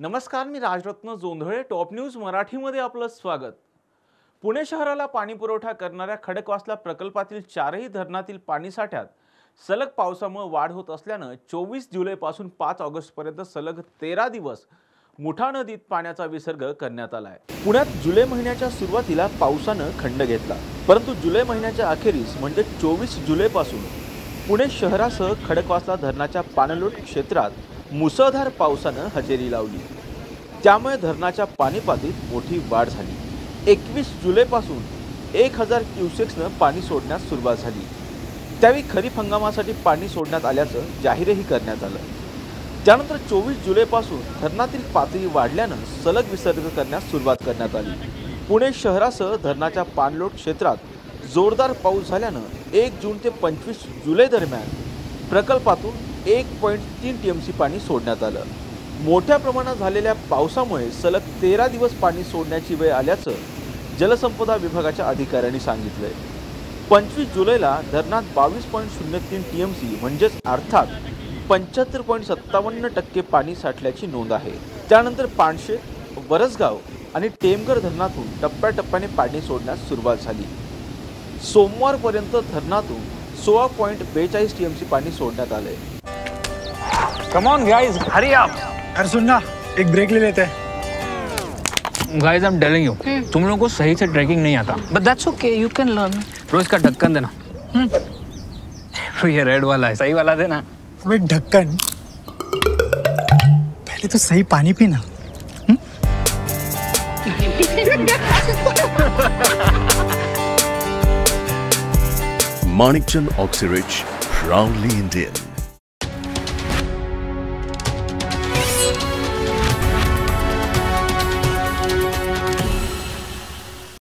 नमस्कार, मी Rajratna Jondhale. Top news मराठीमध्ये आपलं स्वागत. पुणे शहराला पाणी पुरवठा करणाऱ्या खडकवासला प्रकल्पातील 4ही धरणातील पाणीसाठ्यात सलग पावसामुळे वाढ होत असल्याने 24 जुलैपासून 5 ऑगस्टपर्यंत सलग 13 दिवस मुठा नदीत पाण्याचा विसर्ग करण्यात आला आहे. पुण्यात जुलै महिन्याच्या सुरुवातीला पावसाने खंड घेतला, परंतु जुलै महिन्याच्या अखेरीस म्हणजे 24 जुलैपासून पुणे शहरासह खडकवासला धरणाच्या पाणलोट क्षेत्रात मुसळधार पावसाने हजेरी लावली. त्यामुळे धरणाच्या पाणी पातळीत मोठी वाढ झाली. 21 जुलैपासून 1000 क्युसेक्सनं पाणी सोडण्यास सुरुवात झाली. त्यावेळी खरीप हंगामासाठी पाणी सोडण्यात आल्याचं जाहीरही करण्यात आलं. त्यानंतर 24 जुलैपासून धरणातील पातळी वाढल्यानं सलग विसर्ग करण्यास सुरुवात करण्यात आली. पुणे शहरासह धरणाच्या पाणलोट क्षेत्रात जोरदार पाऊस झाल्यानं 1 जून ते 25 जुलै दरम्यान प्रकल्पातून 1.3 टीएमसी पाणी सोडण्यात आलं. मोठ्या प्रमाणात झालेल्या पावसामुळे सलग 13 दिवस पाणी सोडण्याची वेळ आल्याचं जलसंपदा विभागाच्या अधिकाऱ्यांनी सांगितलंय. 25 जुलैला धरणात 22.03 टीएमसी म्हणजेच अर्थात 75.57% पाणी साठल्याची नोंद आहे. त्यानंतर पानशेत, वरसगाव आणि टेमघर धरणातून टप्प्याटप्प्याने पाणी सोडण्यास सुरुवात झाली. सोमवारपर्यंत धरणातून 16.42 टीएमसी पाणी सोडण्यात आले. Come on guys, hurry up. यार सुन ना, एक ब्रेक ले लेते हैं. Guys, I'm telling you, तुम लोगों को सही से ट्रैकिंग नहीं आता. But that's okay, you can learn. रोज का ढक्कन देना. ये रेड वाला है, सही वाला देना. अबे ढक्कन, पहले तो सही पानी पीना. Manikchand Oxyrich, proudly Indian.